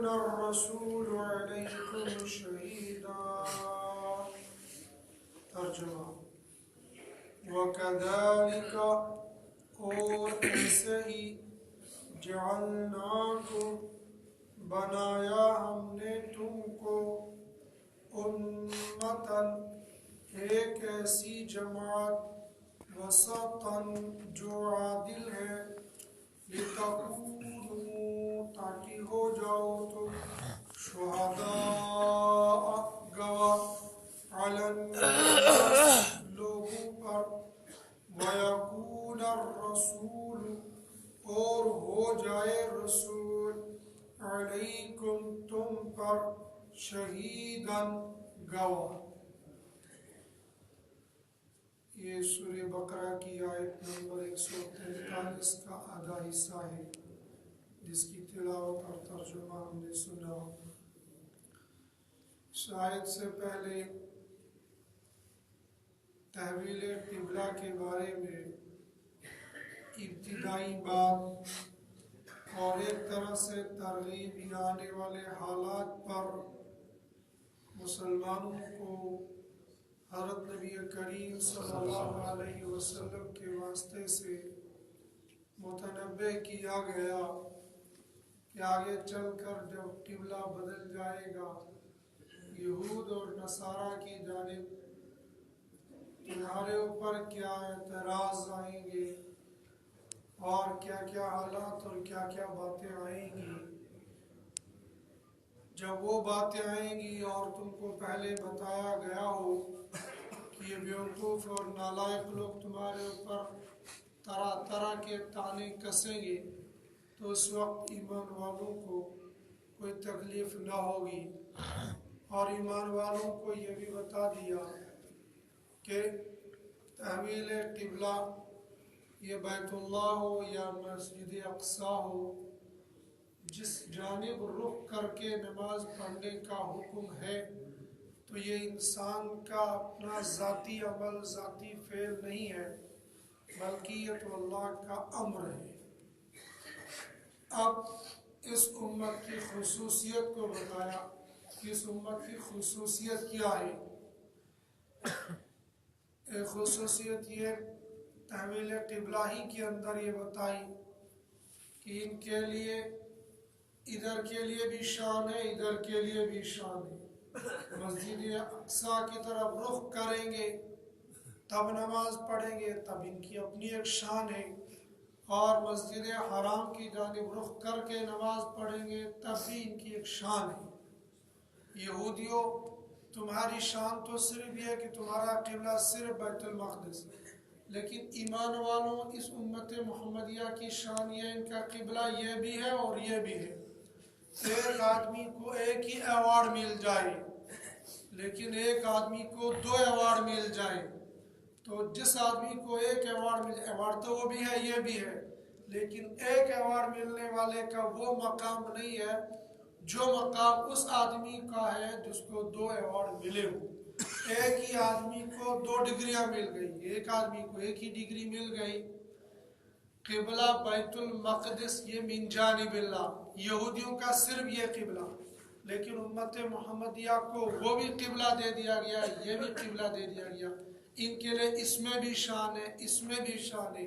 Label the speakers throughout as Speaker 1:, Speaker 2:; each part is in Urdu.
Speaker 1: ويكون الرسول عليكم شهيدا. ترجمہ: وَكَذَلِكَ اور ایسے ہی جعلناکم بنایا ہم نے تم کو امتاً ایک ایسی جماعت وسطاً جو عادل ہے لِتَكُونُوا تاکہ ہو جاؤ تم شہداء گواہ علی الناس لوگوں پر وَيَكُونَ الرَّسُولُ اور ہو جائے رسول علیکم تم پر شہیداً گواہ. یہ سورہ بقرہ کی آیت نمبر 143 کا آدھا حصہ ہے جس کی تلاوت اور ترجمہ ہم نے سنا. اس آیت سے پہلے تحویل قبلہ کے بارے میں ابتدائی بات اور ایک طرح سے ترغیب آنے والے حالات پر مسلمانوں کو حضرت نبی کریم صلی اللہ علیہ وسلم کے واسطے سے متنبہ کیا گیا کہ آگے چل کر جب قبلہ بدل جائے گا یہود اور نصارہ کی جانب تمہارے اوپر کیا اعتراض آئیں گے اور کیا کیا حالات اور کیا کیا باتیں آئیں گی. جب وہ باتیں آئیں گی اور تم کو پہلے بتایا گیا ہو کہ یہ بیوقوف اور نالائق لوگ تمہارے اوپر طرح طرح کے طعنے کسیں گے تو اس وقت ایمان والوں کو کوئی تکلیف نہ ہوگی. اور ایمان والوں کو یہ بھی بتا دیا کہ تحویل قبلہ یہ بیت اللہ ہو یا مسجد اقصی ہو جس جانب رخ کر کے نماز پڑھنے کا حکم ہے تو یہ انسان کا اپنا ذاتی عمل ذاتی فعل نہیں ہے بلکہ یہ تو اللہ کا امر ہے. اب اس امت کی خصوصیت کو بتایا کہ اس امت کی خصوصیت کیا ہے. ایک خصوصیت یہ تحویل قبلہ ہی کے اندر یہ بتائی کہ ان کے لیے ادھر کے لیے بھی شان ہے ادھر کے لیے بھی شان ہے. مسجد اقصی کی طرف رخ کریں گے تب نماز پڑھیں گے تب ان کی اپنی ایک شان ہے اور مسجد حرام کی جانب رخ کر کے نماز پڑھیں گے تب بھی ان کی ایک شان ہے. یہودیوں تمہاری شان تو صرف یہ ہے کہ تمہارا قبلہ صرف بیت المقدس ہے لیکن ایمان والوں اس امت محمدیہ کی شان یہ ان کا قبلہ یہ بھی ہے اور یہ بھی ہے. ایک آدمی کو ایک ہی ایوارڈ مل جائے لیکن ایک آدمی کو 2 ایوارڈ مل جائے تو جس آدمی کو ایک ایوارڈ مل ایوارڈ تو وہ بھی ہے یہ بھی ہے لیکن ایک ایوارڈ ملنے والے کا وہ مقام نہیں ہے جو مقام اس آدمی کا ہے جس کو 2 ایوارڈ ملے ہو. ایک ہی آدمی کو 2 ڈگریاں مل گئی ایک آدمی کو ایک ہی ڈگری مل گئی. قبلہ بیت المقدس یہ من جانب اللہ یہودیوں کا صرف یہ قبلہ لیکن امت محمدیہ کو وہ بھی قبلہ دے دیا گیا یہ بھی قبلہ دے دیا گیا. ان کے لیے اس میں بھی شان ہے اس میں بھی شان ہے.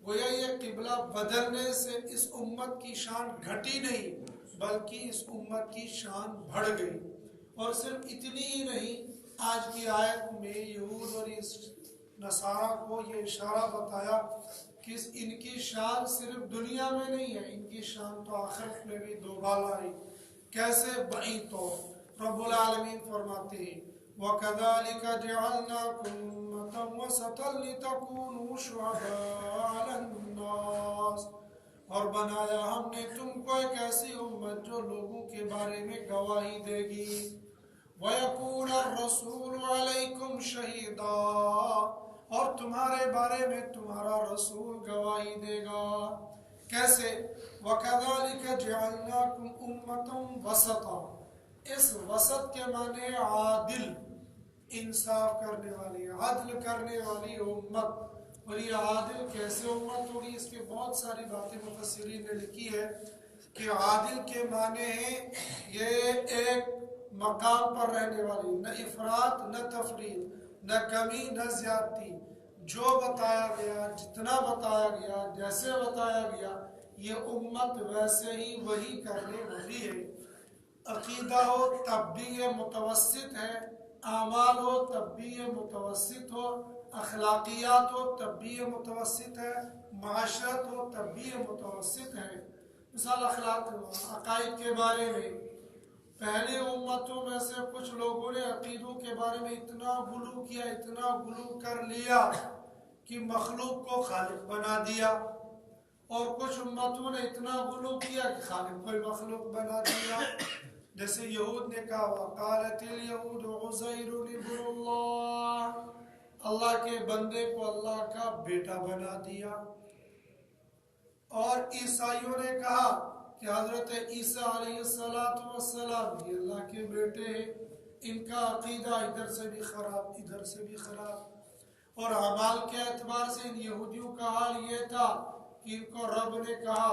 Speaker 1: گویا یہ قبلہ بدلنے سے اس امت کی شان گھٹی نہیں بلکہ اس امت کی شان بڑھ گئی. اور صرف اتنی ہی نہیں آج کی آیت میں یہود اور اس نصارہ کو یہ اشارہ بتایا کہ ان کی شان صرف دنیا میں نہیں ہے ان کی شان تو آخرت میں بھی دوبالا ہے. کیسے؟ بڑی طور رب العالمین فرماتے ہیں وَكَذَلِكَ جَعَلْنَاكُمْ أُمَّةً وَسَطًا لِتَكُونُوا شُهَدَاءَ عَلَى النَّاسِ اور بنایا ہم نے تم کو ایک ایسی امت جو لوگوں کے بارے میں گواہی دے گی. وَيَكُونَ الرَّسُولُ عَلَيْكُمْ شَهِيدًا اور تمہارے بارے میں تمہارا رسول گواہی دے گا. کیسے؟ وَكَذَلِكَ جَعَلْنَاكُمْ أُمَّةً وَسَطًا اس وسط کے معنی عادل انصاف کرنے والی عدل کرنے والی امت. اور یہ عادل کیسے امت ہوگی اس کے بہت ساری باتیں مفسرین نے لکھی ہے. کہ عادل کے معنی ہیں یہ ایک مقام پر رہنے والی، نہ افراط نہ تفریط، نہ کمی نہ زیادتی، جو بتایا گیا، جتنا بتایا گیا، جیسے بتایا گیا، یہ امت ویسے ہی وہی کرنے والی ہے۔ عقیدہ ہو تب بھی یہ متوسط ہے، اعمال ہو تب بھی یہ متوسط ہو، اخلاقیات ہو تب بھی یہ متوسط ہے، معاشرت ہو تب بھی یہ متوسط ہے۔ مثال اخلاق عقائد کے بارے میں پہلے امتوں میں سے کچھ لوگوں نے عقیدوں کے بارے میں اتنا غلو کیا، اتنا غلو کر لیا کہ مخلوق کو خالق بنا دیا، اور کچھ امتوں نے اتنا غلو کیا کہ خالق کو مخلوق بنا دیا۔ جیسے یہود نے کہا وقالت الیہود عزیر ابن اللہ، اللہ کے بندے کو اللہ کا بیٹا بنا دیا، اور عیسائیوں نے کہا کہ حضرت عیسیٰ علیہ السلام یہ اللہ کے بیٹے ہیں۔ ان کا عقیدہ ادھر سے بھی خراب، ادھر سے بھی خراب۔ اور اعمال کے اعتبار سے ان یہودیوں کا حال یہ تھا کہ ان کو رب نے کہا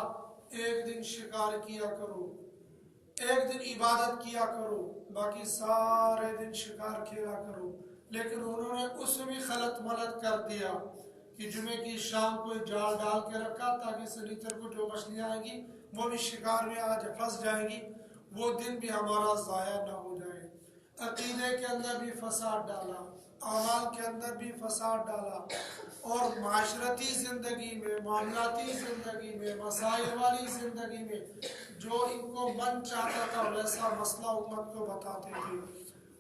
Speaker 1: ایک دن شکار کیا کرو، ایک دن عبادت کیا کرو، باقی سارے دن شکار کھیلا کرو، لیکن انہوں نے اس میں بھی خلط ملط کر دیا کہ جمعے کی شام کو جال ڈال کے رکھا تاکہ سنیچر کو جو مچھلیاں آئیں گی وہ بھی شکار میں آج پھنس جائیں گی، وہ دن بھی ہمارا ضائع نہ ہو جائے۔ عقیدے کے اندر بھی فساد ڈالا، اعمال کے اندر بھی فساد ڈالا، اور معاشرتی زندگی میں، معاملاتی زندگی میں، مسائل والی زندگی میں جو ان کو من چاہتا تھا ویسا مسئلہ امت کو بتاتے تھے،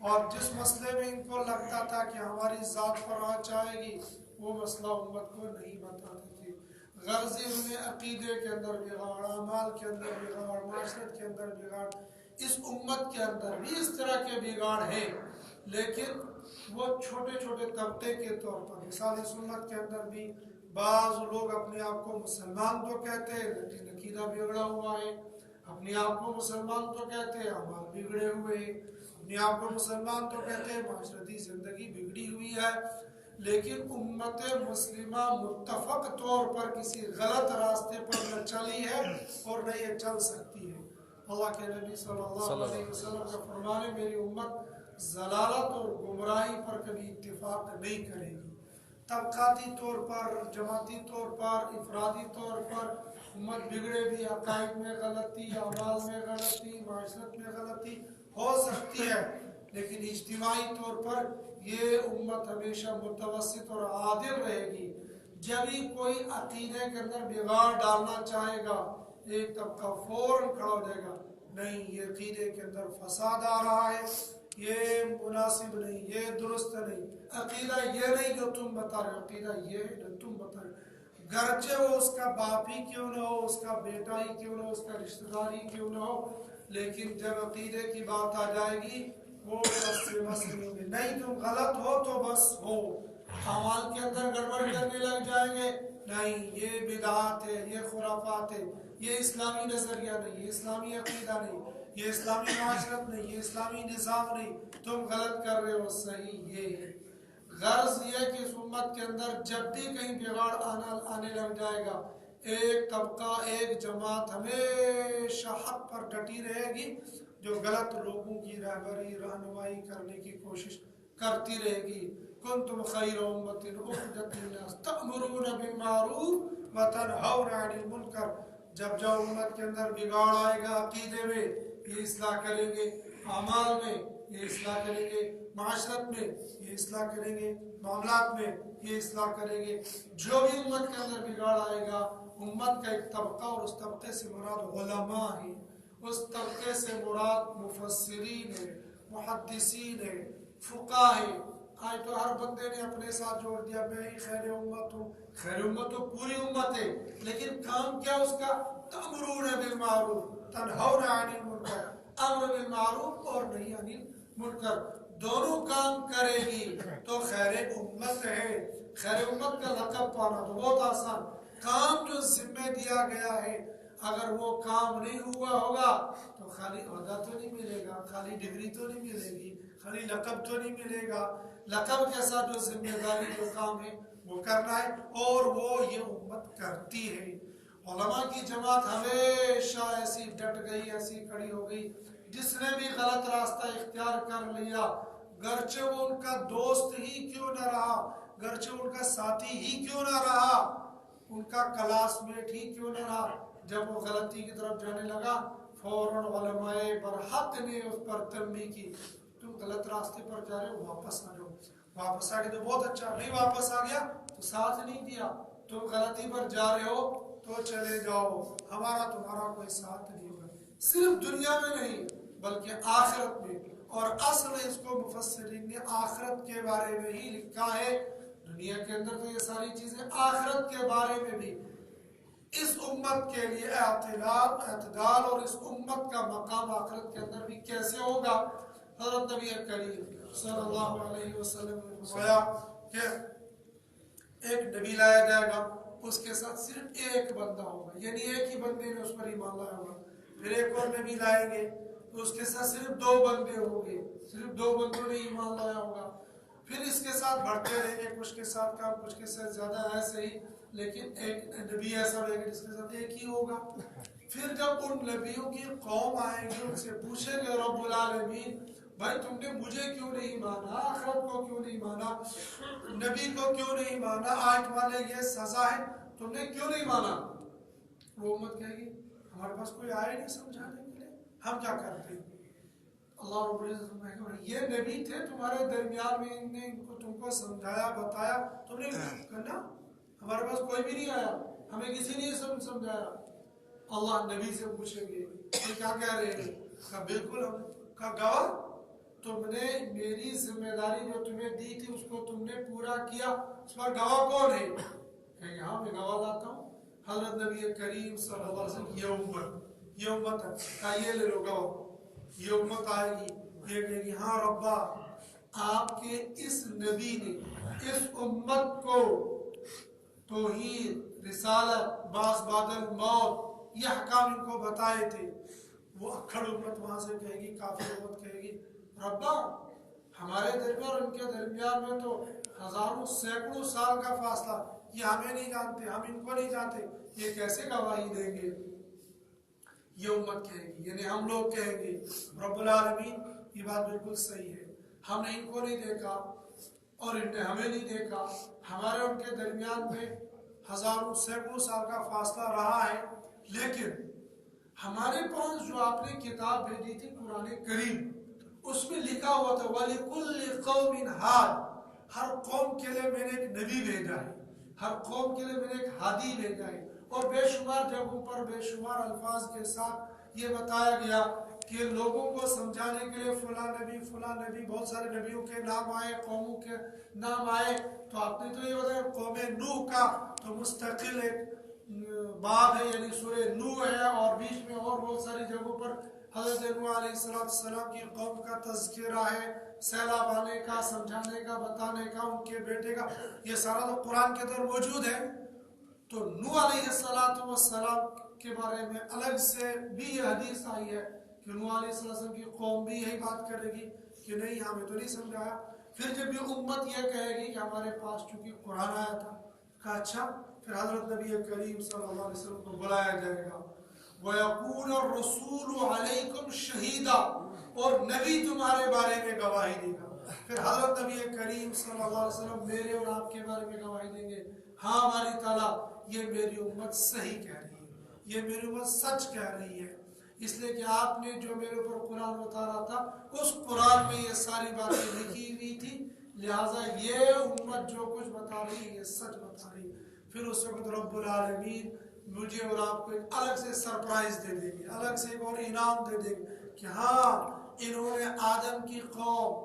Speaker 1: اور جس مسئلے میں ان کو لگتا تھا کہ ہماری ذات پر آنچ آئے گی وہ مسئلہ امت کو نہیں بتاتے تھے۔ غرض انہیں عقیدے کے اندر بگاڑ، اعمال کے اندر بگاڑ، معاشرت کے اندر بگاڑ۔ اس امت کے اندر بھی اس طرح کے بگاڑ ہیں، لیکن وہ چھوٹے چھوٹے طبقے کے طور پر۔ مثال اس امت کے اندر بھی بعض لوگ اپنے آپ کو مسلمان تو کہتے ہیں لیکن عقیدہ بگڑا ہوا ہے، اپنے آپ کو مسلمان تو کہتے ہیں اعمال بگڑے ہوئے ہیں، اپنے آپ کو مسلمان تو کہتے ہیں معاشرتی زندگی بگڑی ہوئی ہے، لیکن امت مسلمہ متفق طور پر کسی غلط راستے پر نہ چلی ہے اور نہ یہ چل سکتی ہے۔ اللہ کے نبی صلی اللہ علیہ وسلم کا فرمان ہے میری امت ضلالت اور گمراہی پر کبھی اتفاق نہیں کرے گی۔ طبقاتی طور پر، جماعتی طور پر، افرادی طور پر امت بگڑے بھی، عقائد میں غلطی، اعمال میں غلطی، معاشرت میں غلطی ہو سکتی ہے، لیکن اجتماعی طور پر یہ امت ہمیشہ متوسط اور عادل رہے گی۔ جب ہی کوئی عقیدے کے اندر بگاڑ ڈالنا چاہے گا ایک طبقہ فوراً کھڑا ہو جائے گا، نہیں یہ عقیدے کے اندر فساد آ رہا ہے، یہ مناسب نہیں، یہ درست نہیں، عقیدہ یہ نہیں جو تم بتا رہے ہو، عقیدہ یہ ہے جو تم بتا رہے ہو، گرچہ وہ اس کا باپ ہی کیوں نہ ہو، اس کا بیٹا ہی کیوں نہ ہو، اس کا رشتہ دار ہی کیوں نہ ہو، لیکن جب عقیدے کی بات آ جائے گی وہ بس سے بس نہیں ہوگی، نہیں تم غلط ہو تو بس ہو، اعمال کے اندر گڑبڑ کرنے لگ جائیں گے، نہیں یہ بدعات ہے، یہ خرافات ہے، یہ اسلامی نظریہ نہیں، یہ اسلامی عقیدہ نہیں، یہ اسلامی معاشرت نہیں، یہ اسلامی نظام نہیں، تم غلط کر رہے ہو، صحیح یہ ہے۔ غرض یہ کہ اس امت کے اندر جب بھی کہیں بگاڑ آنے لگ جائے گا، ایک طبقہ، ایک جماعت ہمیشہ حق پر ڈٹی رہے گی، جو غلط لوگوں کی رہبری، رہنمائی کرنے کی کوشش کرتی رہے گی۔ کنتم خیر امت اخرجت للناس تأمرون بالمعروف وتنہون عن المنکر۔ جب امت کے اندر بگاڑ آئے گا عقیدے میں یہ اصلاح کریں گے، اعمال میں یہ اصلاح کریں گے، معاشرت میں یہ اصلاح کریں گے، معاملات میں یہ اصلاح کریں گے۔ جو بھی امت کے اندر بگاڑ آئے گا، امت کا ایک طبقہ، اور اس طبقے سے مراد علماء ہیں، اس طبقے سے مراد مفسرین ہے، محدثین ہے، فقہ ہے۔ آج تو ہر بندے نے اپنے ساتھ جوڑ دیا میں ہی خیر امت ہوں، خیر امت تو پوری امت ہے، لیکن کام کیا اس کا؟ تأمرون بالمعروف تنہون عن المنکر، امر بالمعروف اور نہی عن المنکر، دونوں کام کرے گی تو خیر امت ہے۔ خیر امت کا لقب پانا تو بہت آسان، کام جو ذمہ دیا گیا ہے اگر وہ کام نہیں ہوا ہوگا تو خالی عہدہ تو نہیں ملے گا، خالی ڈگری تو نہیں ملے گی، خالی لقب تو نہیں ملے گا، لقب کے ساتھ جو ذمہ داری جو کام ہے وہ کرنا ہے، اور وہ یہ امت کرتی ہے۔ علماء کی جماعت ہمیشہ ایسی ڈٹ گئی، ایسی کھڑی ہو گئی، جس نے بھی غلط راستہ اختیار کر لیا، گرچہ وہ ان کا دوست ہی کیوں نہ رہا، گرچہ ان کا ساتھی ہی کیوں نہ رہا، ان کا کلاس میٹ ہی کیوں نہ رہا، جب وہ غلطی کی طرف جانے لگا فوراً علماء برحق نے اس پر تنبیہ کی، تم غلط راستے پر جا رہے ہو، واپس آ جاؤ۔ واپس آ گئے تو بہت اچھا، نہیں واپس آ گیا تو ساتھ نہیں دیا، تم غلطی پر جا رہے ہو تو چلے جاؤ، ہمارا تمہارا کوئی ساتھ نہیں ہوگا، صرف دنیا میں نہیں بلکہ آخرت میں۔ اور اصل اس کو مفسرین نے آخرت کے بارے میں ہی لکھا ہے، دنیا کے اندر تو یہ ساری چیزیں، آخرت کے بارے میں بھی اس امت کے لیے اعتدال اور اس امت کا مقام آخرت کے اندر بھی کیسے ہوگا۔ حضرت نبی کریم صلی اللہ علیہ وسلم نے فرمایا کہ ایک نبی لایا جائے گا، اس کے ساتھ صرف ایک بندہ ہوگا، یعنی ایک ہی بندے نے اس پر ایمان لایا ہوگا۔ پھر ایک اور نبی لائیں گے تو اس کے ساتھ صرف 2 بندے ہوں گے، صرف 2 بندوں نے ایمان لایا ہوگا۔ پھر اس کے ساتھ بڑھتے رہیں گے، کچھ کے ساتھ کم، کچھ کے ساتھ زیادہ، ایسے ہی، لیکن ایک نبی ایسا رہے گا جس کے ساتھ ایک ہی ہوگا۔ پھر جب ان نبیوں کی قوم آئیں گے، ان سے پوچھیں گے رب العالمین بھائی تم نے مجھے کیوں نہیں مانا، آخرت کو کیوں نہیں مانا، نبی کو کیوں نہیں مانا، آج تمہارے یہ سزا ہے، تم نے کیوں نہیں مانا؟ وہ امت کہے گی ہمارے پاس کوئی آئے نہیں سمجھانے کے لیے، ہم کیا کرتے ہیں؟ اللہ رب العزت فرمائے گا یہ نبی تھے تمہارے درمیان میں، ان نے تم کو سمجھایا، بتایا، تم نے کہنا ہمارے پاس کوئی بھی نہیں آیا، ہمیں کسی نے سمجھایا۔ اللہ نبی سے پوچھیں گے یہ کیا کہہ رہے ہیں؟ کہا بالکل، ہم کا گواہ تم نے میری ذمہ داری جو تمہیں دی تھی اس کو تم نے پورا کیا، اس پر گواہ کون ہے؟ کہ ہاں میں گواہ لاتا ہوں حضرت نبی کریم صلی اللہ علیہ وسلم، یہ امت ہے، کہا یہ لے لو گواہ۔ یہ امت آئے گی، یہ کہے گی ہاں ربا آپ کے اس نبی نے اس امت کو توحید، رسالت، بعث بعد الموت، یہ احکام ان کو بتائے تھے۔ وہ اکھڑ امت وہاں سے کہے گی، کافر امت کہے گی ربا ہمارے درمیان اور ان کے درمیان میں تو ہزاروں سینکڑوں سال کا فاصلہ، یہ ہمیں نہیں جانتے، ہم ان کو نہیں جانتے، یہ کیسے گواہی دیں گے؟ یہ امت کہے گی، یعنی ہم لوگ کہیں گے رب العالمین یہ بات بالکل صحیح ہے، ہم نے ان کو نہیں دیکھا اور ان نے ہمیں نہیں دیکھا، ہمارے ان کے درمیان میں ہزاروں سینکڑوں سال کا فاصلہ رہا ہے، لیکن ہمارے پاس جو آپ نے کتاب بھیجی تھی قرآن کریم، اس میں لکھا ہوا تھا وَلِكُلِّ قَوْمٍ هَادٍ، ہر قوم کے لیے میں نے ایک نبی بھیجا ہے، ہر قوم کے لیے میں نے ایک ہادی بھیجا ہے، اور بے شمار جگہوں پر بے شمار الفاظ کے ساتھ یہ بتایا گیا کہ لوگوں کو سمجھانے کے لیے فلاں نبی، بہت سارے نبیوں کے نام آئے، قوموں کے نام آئے۔ تو آپ نے تو یہ بتایا قوم نوح کا تو مستقل ایک باب ہے، یعنی سورہ نوح ہے، اور بیچ میں اور بہت ساری جگہوں پر حضرت نوح علیہ السلام کی قوم کا تذکرہ ہے، سیلاب آنے کا، سمجھانے کا، بتانے کا، ان کے بیٹے کا، یہ سارا تو قرآن کے اندر موجود ہے۔ تو نوح علیہ السلام کے بارے میں الگ سے بھی یہ حدیث آئی ہے کہ نوح علیہ السلام کی قوم بھی یہی بات کرے گی کہ نہیں ہمیں تو نہیں سمجھایا۔ پھر جب یہ امت یہ کہے گی کہ ہمارے پاس چونکہ قرآن آیا تھا، کہا اچھا، پھر حضرت نبی کریم صلی اللہ علیہ وسلم کو بلایا جائے گا، وَيَقُولُ الرَّسُولُ عَلَيْكُمْ شَهِيدًا، اور نبی تمہارے بارے میں گواہی دے گا۔ پھر حضرت نبی کریم صلی اللہ علیہ وسلم میرے اور آپ کے بارے میں گواہی دیں گے، ہاں ہماری تعالیٰ یہ میری امت صحیح کہہ رہی ہے، یہ میری امت سچ کہہ رہی ہے، اس لیے کہ آپ نے جو میرے اوپر قرآن اتارا تھا اس قرآن میں یہ ساری باتیں لکھی ہوئی تھی، لہٰذا یہ امت جو کچھ بتا رہی ہے یہ سچ بتا رہی ہے۔ پھر اس وقت رب العالمین مجھے اور آپ کو ایک الگ سے سرپرائز دے دیں گے، الگ سے ایک اور انعام دے دیں گے کہ ہاں انہوں نے آدم کی قوم،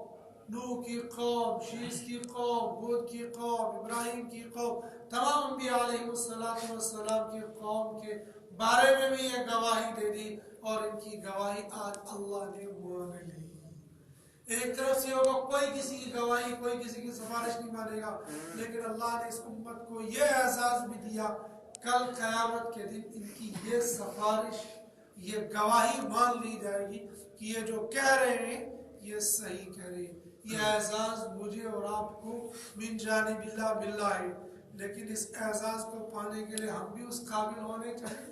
Speaker 1: نوح کی قوم، شیس کی قوم، ہود کی قوم، ابراہیم کی قوم، تمام انبیاء علیہ السلام کی قوم کے بارے میں بھی یہ گواہی دے دی، اور ان کی گواہی آج اللہ نے مان لی۔ ایک طرف سے ہوگا کوئی کسی کی گواہی، کوئی کسی کی سفارش نہیں مانے گا، لیکن اللہ نے اس امت کو یہ اعزاز بھی دیا کل قیامت کے دن ان کی یہ سفارش، یہ گواہی مان لی جائے گی کہ یہ جو کہہ رہے ہیں یہ صحیح کہہ رہے ہیں۔ یہ اعزاز مجھے اور آپ کو من جانب اللہ باللہ ہے۔ لیکن اس اعزاز کو پانے کے لیے ہم بھی اس قابل ہونے چاہیے.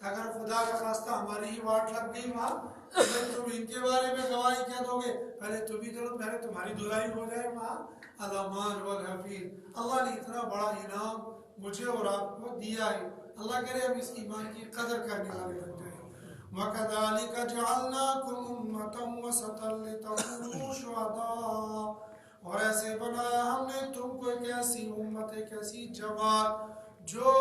Speaker 1: اگر خدا کا خواستہ ہماری ہی واٹ لگ گئی وہاں تم ان کے بارے میں گواہی کیا دو گے؟ پہلے تم بھی چلو، پہلے تمہاری دھلائی ہو جائے وہاں. الامان والحفیظ، اللہ نے اتنا بڑا انعام مجھے اور آپ کو دیا ہے. اللہ کرے ہم اس ایمان کی قدر کرنے والے بن جائیں. وَكَذَلِكَ جَعَلْنَاكُمْ أُمَّةً وَسَطًا لِتَكُونُوا شُهَدَاءَ، اور ایسے بنایا ہم نے تم کو ایک ایسی امت، ایک ایسی جماعت جو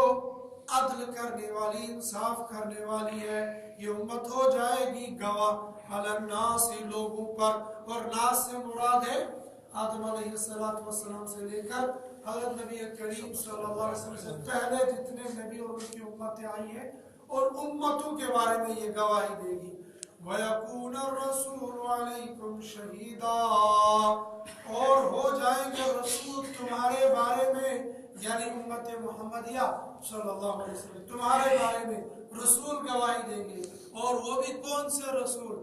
Speaker 1: عدل کرنے والی، انصاف کرنے والی ہے. یہ امت ہو جائے گی گواہ علی الناس، لوگوں پر. اور ناس سے مراد ہے آدم علیہ السلام سے لے کر حضرت نبی کریم صلی اللہ علیہ وسلم سے پہلے جتنے نبی اور ان کی امتیں آئی ہیں، اور امتوں کے بارے میں یہ گواہی دے گی. وَيَكُونَ الرَّسُولُ عَلَيْكُمْ شَهِيدًا، اور ہو جائیں گے رسول تمہارے بارے میں، یعنی امت محمدیہ صلی اللہ علیہ وسلم تمہارے بارے میں رسول گواہی دیں گے. اور وہ بھی کون سے رسول؟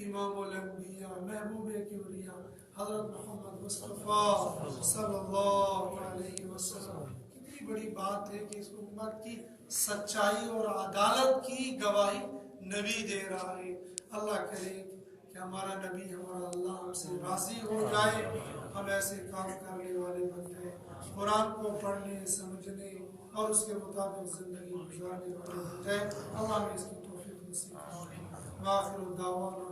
Speaker 1: امام الانبیاء، محبوب کبریا حضرت محمد مصطفیٰ صلی اللہ علیہ وسلم. کتنی بڑی بات ہے کہ اس امت کی سچائی اور عدالت کی گواہی نبی دے رہا ہے. اللہ کرے کہ ہمارا نبی، ہمارا اللہ ہم سے راضی ہو جائے، ہم ایسے کام کرنے والے بن جائیں، قرآن کو پڑھنے، سمجھنے اور اس کے مطابق زندگی گزارنے والے بن جائیں. اللہ نے اس کی توفیق نصیب فرمائے. وآخر دعوانا